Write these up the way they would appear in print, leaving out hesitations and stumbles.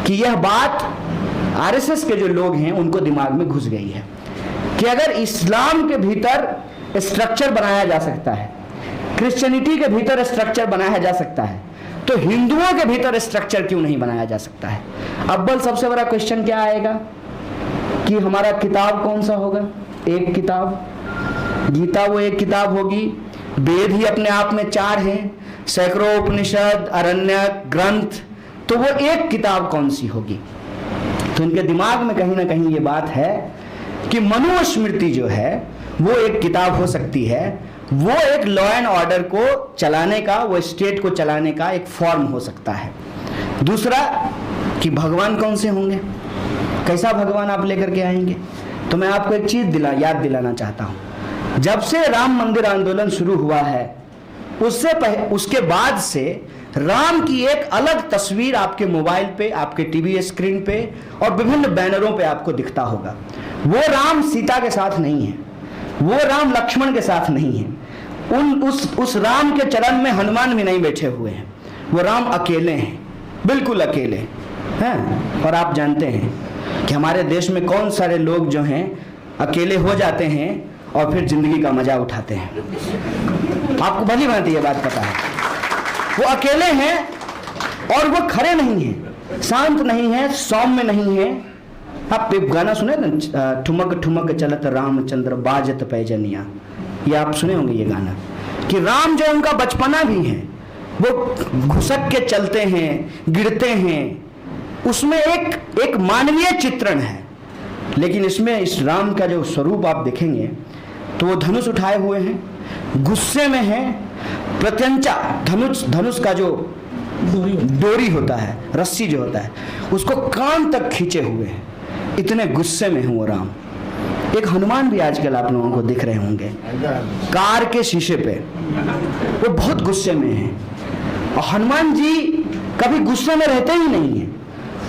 कि यह बात आरएसएस के जो लोग हैं उनको दिमाग में घुस गई है कि अगर इस्लाम के भीतर स्ट्रक्चर बनाया जा सकता है, क्रिश्चियनिटी के भीतर स्ट्रक्चर बनाया जा सकता है, तो हिंदुओं के भीतर स्ट्रक्चर क्यों नहीं बनाया जा सकता है। अव्वल सबसे बड़ा क्वेश्चन क्या आएगा कि हमारा किताब कौन सा होगा। एक किताब, गीता वो एक किताब होगी, वेद ही अपने आप में 4 हैं, सैकड़ों उपनिषद, अरण्यक, ग्रंथ, तो वो एक किताब कौन सी होगी। तो इनके दिमाग में कहीं ना कहीं ये बात है कि मनुस्मृति जो है वो एक किताब हो सकती है, वो एक लॉ एंड ऑर्डर को चलाने का, वो स्टेट को चलाने का एक फॉर्म हो सकता है। दूसरा कि भगवान कौन से होंगे, कैसा भगवान आप लेकर के आएंगे। तो मैं आपको एक चीज याद दिलाना चाहता हूं, जब से राम मंदिर आंदोलन शुरू हुआ है उसके बाद से राम की एक अलग तस्वीर आपके मोबाइल पे, आपके टीवी स्क्रीन पे और विभिन्न बैनरों पे आपको दिखता होगा। वो राम सीता के साथ नहीं है, वो राम लक्ष्मण के साथ नहीं है, उस राम के चरण में हनुमान भी नहीं बैठे हुए हैं, वो राम अकेले हैं, बिल्कुल अकेले हैं। और आप जानते हैं कि हमारे देश में कौन सारे लोग जो हैं अकेले हो जाते हैं और फिर जिंदगी का मजा उठाते हैं। आपको भली भांति ये बात पता है, वो अकेले हैं और वो खड़े नहीं हैं, शांत नहीं है, सौम्य नहीं है। आप एक गाना सुने ना, ठुमक ठुमक चलत रामचंद्र बाजत पैजनिया, ये आप सुने होंगे ये गाना, कि राम जो उनका बचपना भी है, वो घुसक के चलते हैं, गिरते हैं, उसमें एक मानवीय चित्रण है। लेकिन इसमें इस राम का जो स्वरूप आप देखेंगे तो वो धनुष उठाए हुए हैं, गुस्से में है, प्रत्यंचा धनुष का जो डोरी होता है, रस्सी जो होता है, उसको कान तक खींचे हुए हैं, इतने गुस्से में है वो राम। एक हनुमान भी आजकल आप लोगों को दिख रहे होंगे कार के शीशे पे, वो बहुत गुस्से में है। और हनुमान जी कभी गुस्से में रहते ही नहीं है।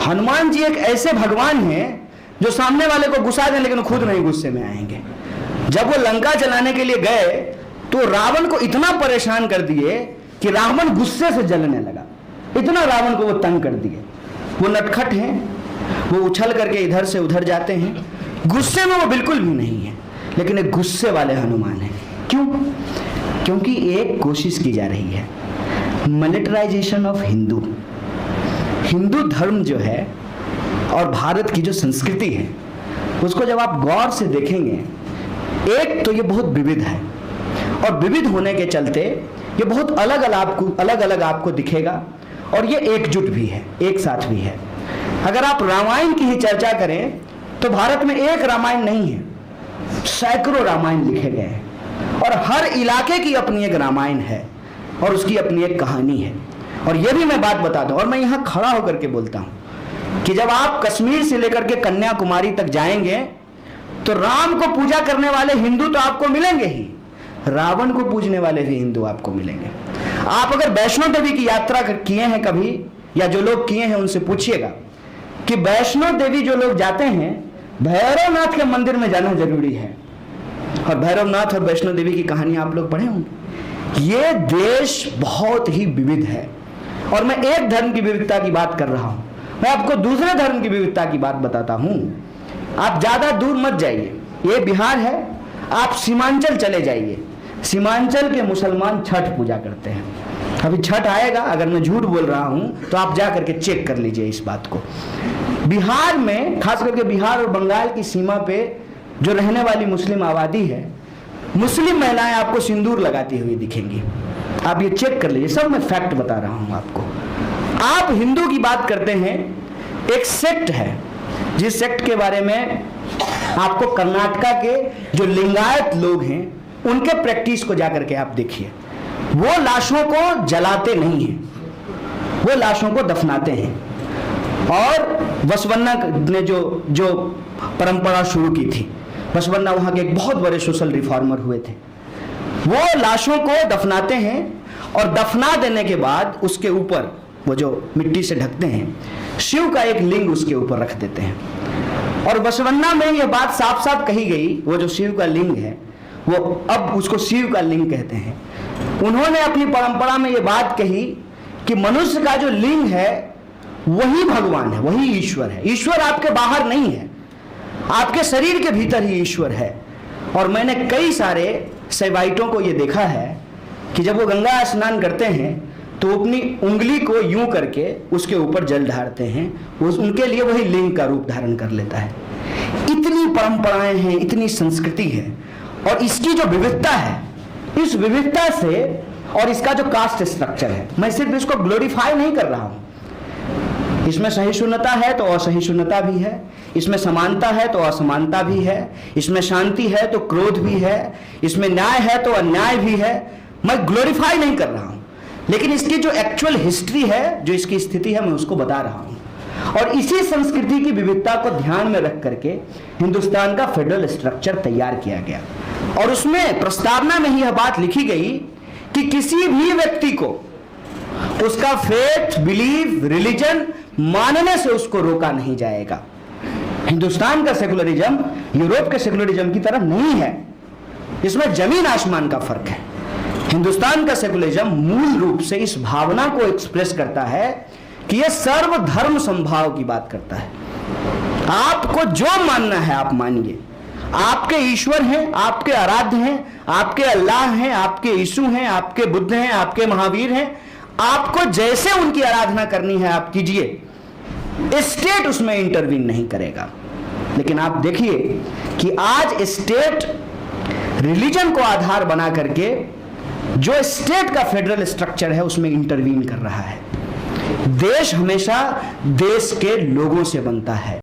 हनुमान जी एक ऐसे भगवान हैं जो सामने वाले को गुस्सा दें लेकिन खुद नहीं गुस्से में आएंगे। जब वो लंका जलाने के लिए गए तो रावण को इतना परेशान कर दिए कि रावण गुस्से से जलने लगा, इतना रावण को वो तंग कर दिए। वो नटखट हैं, वो उछल करके इधर से उधर जाते हैं, गुस्से में वो बिल्कुल भी नहीं है, लेकिन एक गुस्से वाले हनुमान हैं। क्यों? क्योंकि एक कोशिश की जा रही है, मिलिटराइजेशन ऑफ हिंदू धर्म जो है और भारत की जो संस्कृति है उसको जब आप गौर से देखेंगे, एक तो ये बहुत विविध है और विविध होने के चलते ये बहुत अलग अलग आपको दिखेगा और ये एकजुट भी है, एक साथ भी है। अगर आप रामायण की ही चर्चा करें तो भारत में एक रामायण नहीं है, सैकड़ों रामायण लिखे गए हैं और हर इलाके की अपनी एक रामायण है और उसकी अपनी एक कहानी है। और ये भी मैं बात बता दूं, और मैं यहाँ खड़ा होकर के बोलता हूँ कि जब आप कश्मीर से लेकर के कन्याकुमारी तक जाएंगे तो राम को पूजा करने वाले हिंदू तो आपको मिलेंगे ही, रावण को पूजने वाले भी हिंदू आपको मिलेंगे। आप अगर वैष्णो देवी की यात्रा किए हैं कभी, या जो लोग किए हैं उनसे पूछिएगा कि वैष्णो देवी जो लोग जाते हैं, भैरवनाथ के मंदिर में जाना जरूरी है। और भैरवनाथ और वैष्णो देवी की कहानी आप लोग पढ़े होंगे। ये देश बहुत ही विविध है और मैं एक धर्म की विविधता की बात कर रहा हूं, मैं आपको दूसरे धर्म की विविधता की बात बताता हूं। आप ज्यादा दूर मत जाइए, ये बिहार है, आप सीमांचल चले जाइए। सीमांचल के मुसलमान छठ पूजा करते हैं। अभी छठ आएगा, अगर मैं झूठ बोल रहा हूं तो आप जा करके चेक कर लीजिए इस बात को। बिहार में, खास करके बिहार और बंगाल की सीमा पे जो रहने वाली मुस्लिम आबादी है, मुस्लिम महिलाएं आपको सिंदूर लगाती हुई दिखेंगी। आप ये चेक कर लीजिए, सब मैं फैक्ट बता रहा हूं आपको। आप हिंदू की बात करते हैं, एक सेक्ट है जिस सेक्ट के बारे में आपको कर्नाटका के जो लिंगायत लोग हैं उनके प्रैक्टिस को जाकर के आप देखिए। वो लाशों को जलाते नहीं हैं, वो लाशों को दफनाते हैं। और बसवन्ना ने जो परंपरा शुरू की थी, बसवन्ना वहां के एक बहुत बड़े सोशल रिफॉर्मर हुए थे, वो लाशों को दफनाते हैं और दफना देने के बाद उसके ऊपर वो जो मिट्टी से ढकते हैं, शिव का एक लिंग उसके ऊपर रख देते हैं। और बसवन्ना में यह बात साफ साफ कही गई, वो जो शिव का लिंग है वो अब उसको शिव का लिंग कहते हैं। उन्होंने अपनी परंपरा में यह बात कही कि मनुष्य का जो लिंग है वही भगवान है, वही ईश्वर है। ईश्वर आपके बाहर नहीं है, आपके शरीर के भीतर ही ईश्वर है। और मैंने कई सारे सेवाइटों को ये देखा है कि जब वो गंगा स्नान करते हैं तो अपनी उंगली को यूं करके उसके ऊपर जल ढारते हैं, उनके लिए वही लिंग का रूप धारण कर लेता है। इतनी परंपराएं हैं, इतनी संस्कृति है, और इसकी जो विविधता है, इस विविधता से, और इसका जो कास्ट स्ट्रक्चर है, मैं सिर्फ इसको ग्लोरीफाई नहीं कर रहा हूं। इसमें सहिष्णुता है तो असहिष्णुता भी है, इसमें समानता है तो असमानता भी है, इसमें शांति है तो क्रोध भी है, इसमें न्याय है तो अन्याय भी है। मैं ग्लोरीफाई नहीं कर रहा हूं, लेकिन इसकी जो एक्चुअल हिस्ट्री है, जो इसकी स्थिति है, मैं उसको बता रहा हूं। और इसी संस्कृति की विविधता को ध्यान में रख करके हिंदुस्तान का फेडरल स्ट्रक्चर तैयार किया गया, और उसमें प्रस्तावना में ही यह बात लिखी गई कि किसी भी व्यक्ति को उसका फेथ, बिलीफ, रिलीजन मानने से उसको रोका नहीं जाएगा। हिंदुस्तान का सेकुलरिज्म यूरोप के सेकुलरिज्म की तरह नहीं है, इसमें जमीन आसमान का फर्क है। हिंदुस्तान का सेकुलरिज्म मूल रूप से इस भावना को एक्सप्रेस करता है कि यह सर्वधर्म संभाव की बात करता है। आपको जो मानना है आप मानिए, आपके ईश्वर हैं, आपके आराध्य हैं, आपके अल्लाह हैं, आपके यीशु हैं, आपके बुद्ध हैं, आपके महावीर हैं, आपको जैसे उनकी आराधना करनी है आप कीजिए, स्टेट उसमें इंटरवीन नहीं करेगा। लेकिन आप देखिए कि आज स्टेट रिलीजन को आधार बना करके जो स्टेट का फेडरल स्ट्रक्चर है उसमें इंटरवीन कर रहा है। देश हमेशा देश के लोगों से बनता है।